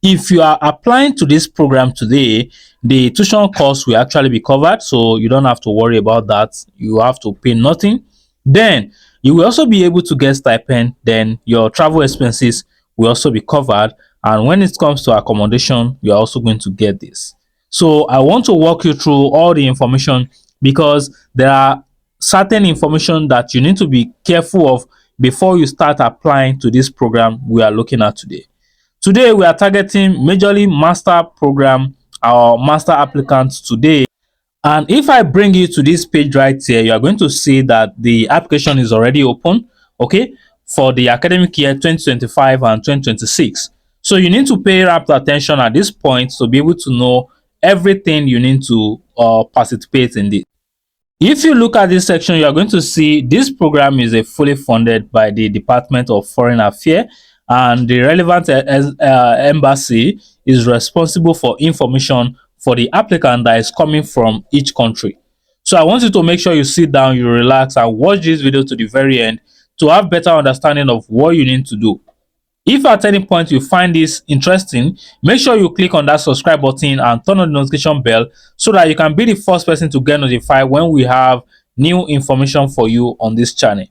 If you are applying to this program today, the tuition cost will actually be covered, so you don't have to worry about that. You have to pay nothing. Then you will also be able to get stipend. Then your travel expenses will also be covered, and when it comes to accommodation, you are also going to get this. So I want to walk you through all the information, because there are certain information that you need to be careful of before you start applying to this program we are looking at today. Today, we are targeting majorly master program or master applicants today. And if I bring you to this page right here, you are going to see that the application is already open, okay, for the academic year 2025 and 2026. So you need to pay rapt attention at this point to be able to know everything you need to participate in this. If you look at this section, you are going to see this program is a fully funded by the Department of Foreign Affairs, and the relevant embassy is responsible for information for the applicant that is coming from each country. So I want you to make sure you sit down, you relax, and watch this video to the very end to have better understanding of what you need to do. If at any point you find this interesting, make sure you click on that subscribe button and turn on the notification bell so that you can be the first person to get notified when we have new information for you on this channel.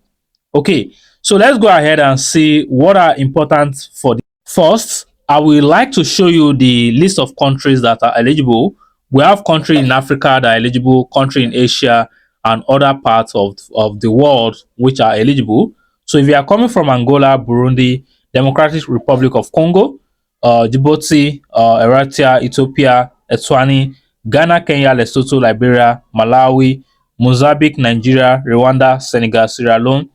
Okay, so let's go ahead and see what are important for the first. I would like to show you the list of countries that are eligible. We have countries in Africa that are eligible, country in Asia, and other parts of the world which are eligible. So if you are coming from Angola, Burundi, Democratic Republic of Congo, Djibouti, Eritrea, Ethiopia, Eswatini, Ghana, Kenya, Lesotho, Liberia, Malawi, Mozambique, Nigeria, Rwanda, Senegal, Sierra Leone,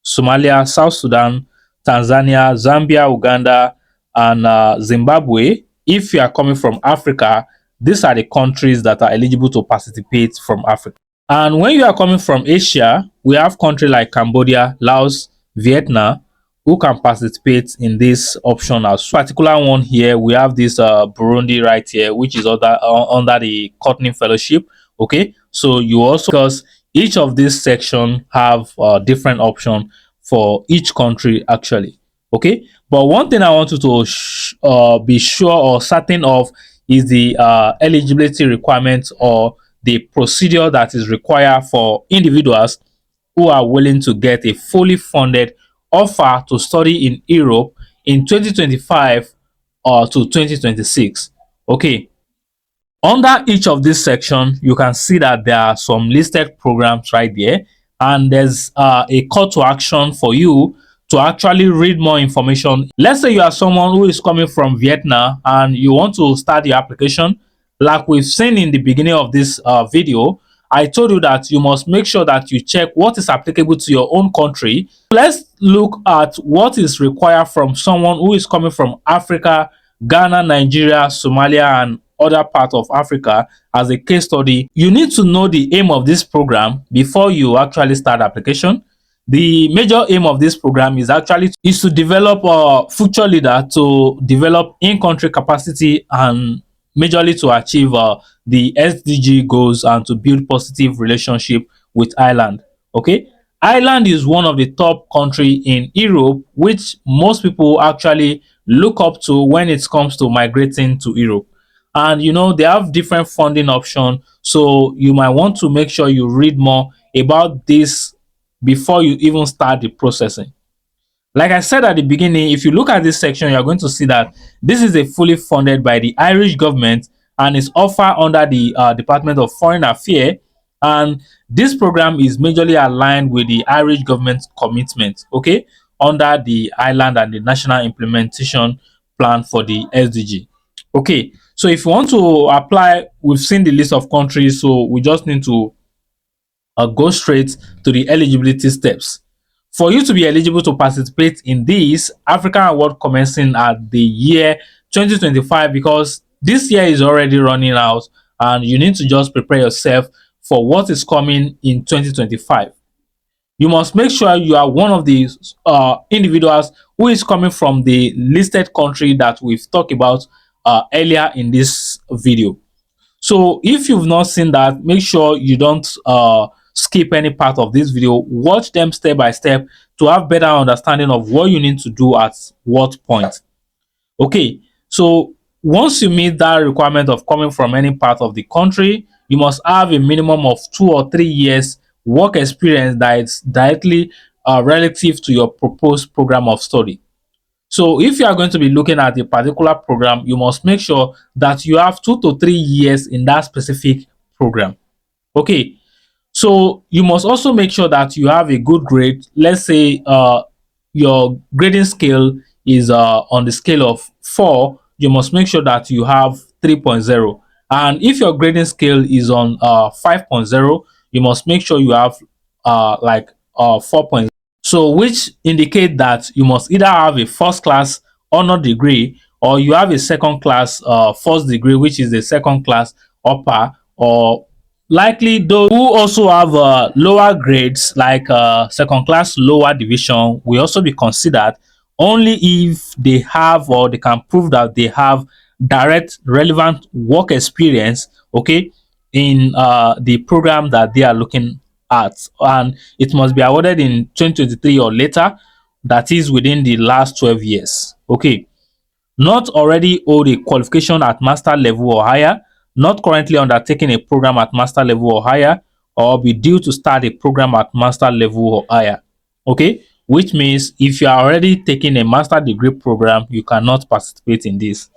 Somalia, South Sudan, Tanzania, Zambia, Uganda, and Zimbabwe. If you are coming from Africa, these are the countries that are eligible to participate from Africa. And when you are coming from Asia, we have countries like Cambodia, Laos, Vietnam, who can participate in this option. As particular one here, we have this Burundi right here, which is under the Courtney Fellowship. Okay, so you also, because each of these sections have different option for each country actually. Okay, but one thing I want you to be sure or certain of is the eligibility requirements or the procedure that is required for individuals who are willing to get a fully funded offer to study in Europe in 2025 or to 2026. Okay, under each of this section, you can see that there are some listed programs right there, and there's a call to action for you to actually read more information. Let's say you are someone who is coming from Vietnam and you want to start your application. Like we've seen in the beginning of this video, I told you that you must make sure that you check what is applicable to your own country. Let's look at what is required from someone who is coming from Africa, Ghana, Nigeria, Somalia, and other parts of Africa as a case study. You need to know the aim of this program before you actually start application. The major aim of this program is actually to develop a future leader, to develop in-country capacity, and majorly to achieve the SDG goals and to build positive relationship with Ireland. Okay, Ireland is one of the top country in Europe, which most people actually look up to when it comes to migrating to Europe. And you know, they have different funding options, so you might want to make sure you read more about this before you even start the processing. Like I said at the beginning, if you look at this section, you're going to see that this is a fully funded by the Irish government and is offered under the Department of Foreign Affairs. And this program is majorly aligned with the Irish government's commitment, okay, under the Ireland and the National Implementation Plan for the SDG. Okay, so if you want to apply, we've seen the list of countries, so we just need to go straight to the eligibility steps. For you to be eligible to participate in this African Award commencing at the year 2025, because this year is already running out and you need to just prepare yourself for what is coming in 2025. You must make sure you are one of the individuals who is coming from the listed country that we've talked about earlier in this video. So if you've not seen that, make sure you don't skip any part of this video. Watch them step by step to have better understanding of what you need to do at what point. Okay, So once you meet that requirement of coming from any part of the country, you must have a minimum of 2 or 3 years work experience that is directly relative to your proposed program of study. So if you are going to be looking at a particular program, you must make sure that you have 2 to 3 years in that specific program. Okay. So you must also make sure that you have a good grade. Let's say your grading scale is on the scale of 4, you must make sure that you have 3.0. And if your grading scale is on 5.0, you must make sure you have like 4. So which indicate that you must either have a first class honor degree, or you have a second class first degree, which is a second class upper, or likely those who also have lower grades like second class lower division will also be considered only if they have, or they can prove that they have direct relevant work experience, okay, in the program that they are looking at, and it must be awarded in 2023 or later, that is within the last 12 years. Okay. Not already hold a qualification at master level or higher, not currently undertaking a program at master level or higher, or be due to start a program at master level or higher. Okay, which means if you are already taking a master degree program, you cannot participate in this.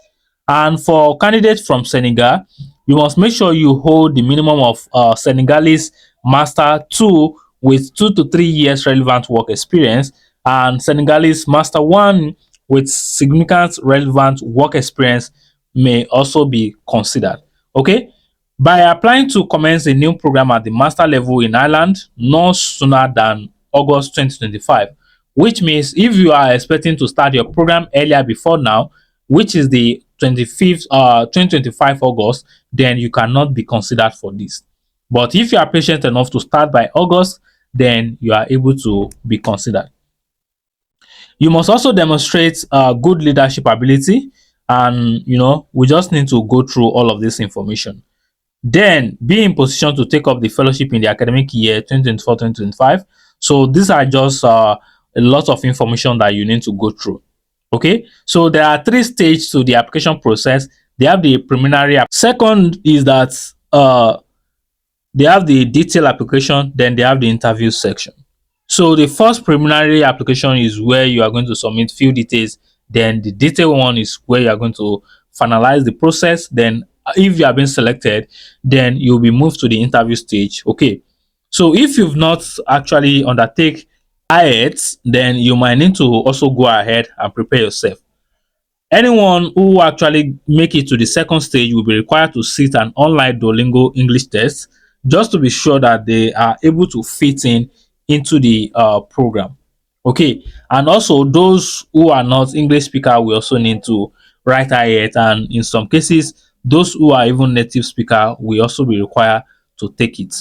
And for candidates from Senegal, you must make sure you hold the minimum of Senegalese Master 2 with 2 to 3 years relevant work experience, and Senegalese Master 1 with significant relevant work experience may also be considered. Okay. By applying to commence a new program at the master level in Ireland no sooner than August 2025, which means if you are expecting to start your program earlier before now, which is the 25th 2025 August, then you cannot be considered for this. But if you are patient enough to start by August, then you are able to be considered. You must also demonstrate good leadership ability, and we just need to go through all of this information. Then be in position to take up the fellowship in the academic year 2024-2025. So these are just a lot of information that you need to go through. Okay, so there are 3 stages to the application process. They have the preliminary. Second is that they have the detailed application, then they have the interview section. So the first preliminary application is where you are going to submit few details. Then the detailed one is where you are going to finalize the process. Then if you have been selected, then you'll be moved to the interview stage. Okay. So if you've not actually undertake IELTS, then you might need to also go ahead and prepare yourself. Anyone who actually make it to the second stage will be required to sit an online Duolingo English test, just to be sure that they are able to fit in into the program. Okay, and also those who are not English speaker will also need to write IELTS, and in some cases, those who are even native speaker will also be required to take it.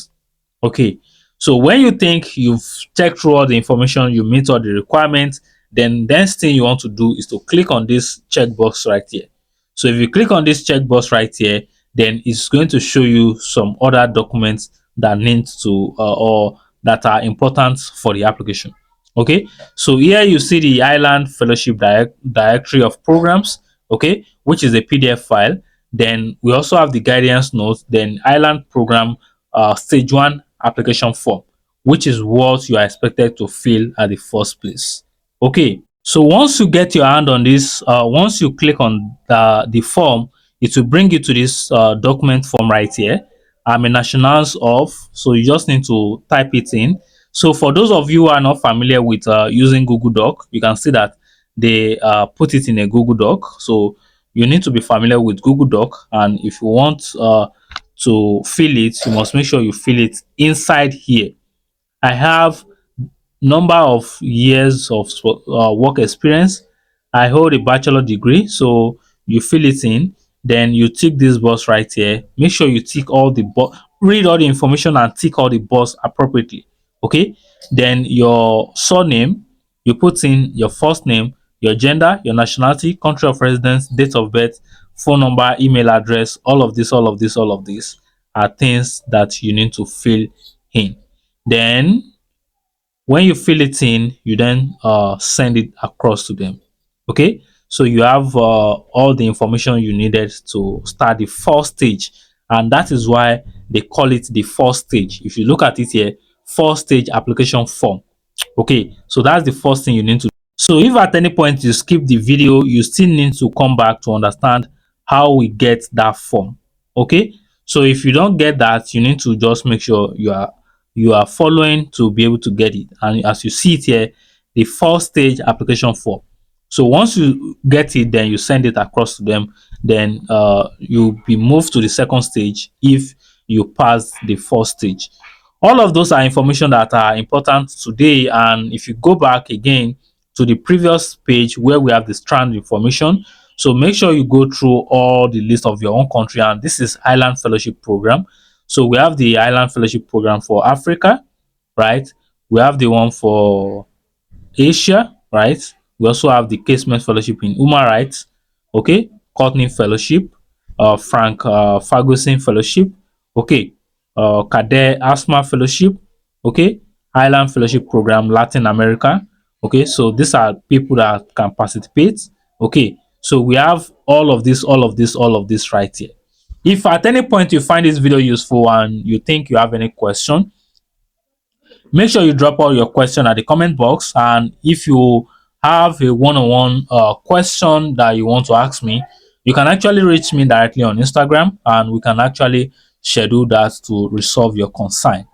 Okay. So when you think you've checked through all the information, you meet all the requirements, then next thing you want to do is to click on this checkbox right here. So if you click on this checkbox right here, then it's going to show you some other documents that need to or that are important for the application. Okay. So here you see the Island Fellowship Directory of Programs, okay, which is a PDF file. Then we also have the guidance notes, then Island Program stage 1 application form, which is what you are expected to fill at the first place. Okay, so once you get your hand on this, once you click on the form, it will bring you to this document form right here. I'm a nationals of, so you just need to type it in. So for those of you who are not familiar with using Google Doc, you can see that they put it in a Google Doc. So you need to be familiar with Google Doc, and if you want to fill it, you must make sure you fill it inside here. I have number of years of work experience. I hold a bachelor degree, so you fill it in, then you tick this box right here. Make sure you tick all the read all the information and tick all the box appropriately. Okay, then your surname, you put in your first name, your gender, your nationality, country of residence, date of birth, phone number, email address. All of this are things that you need to fill in. Then when you fill it in, you then send it across to them. Okay, So you have all the information you needed to start the first stage, and that is why they call it the first stage. If you look at it here, first stage application form. Okay, so that's the first thing you need to. So if at any point you skip the video, you still need to come back to understand how we get that form. Okay, so if you don't get that, you need to just make sure you are following to be able to get it. And as you see it here, the first stage application form. So once you get it, then you send it across to them. Then you'll be moved to the second stage if you pass the first stage. All of those are information that are important today. And if you go back again to the previous page where we have the strand information, so make sure you go through all the list of your own country. And this is Island Fellowship Program. So we have the Island Fellowship Program for Africa, right? We have the one for Asia, right? We also have the Casement Fellowship in Human Rights, okay? Courtney Fellowship, Frank Ferguson Fellowship, okay? Kader Asma Fellowship, okay? Island Fellowship Program, Latin America, okay? So these are people that can participate, okay? So we have all of this, all of this, all of this right here. If at any point you find this video useful and you think you have any question, make sure you drop all your question at the comment box. And if you have a one-on-one question that you want to ask me, you can actually reach me directly on Instagram, and we can actually schedule that to resolve your concern.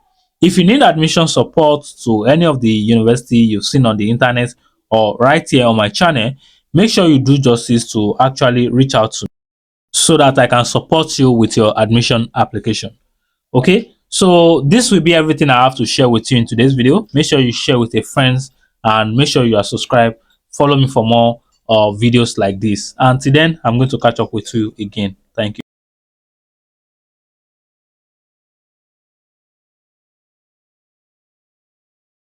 If you need admission support to any of the university you've seen on the internet or right here on my channel, make sure you do justice to actually reach out to me so that I can support you with your admission application. Okay, so this will be everything I have to share with you in today's video. Make sure you share with your friends, and make sure you are subscribed. Follow me for more videos like this. Until then, I'm going to catch up with you again. Thank you.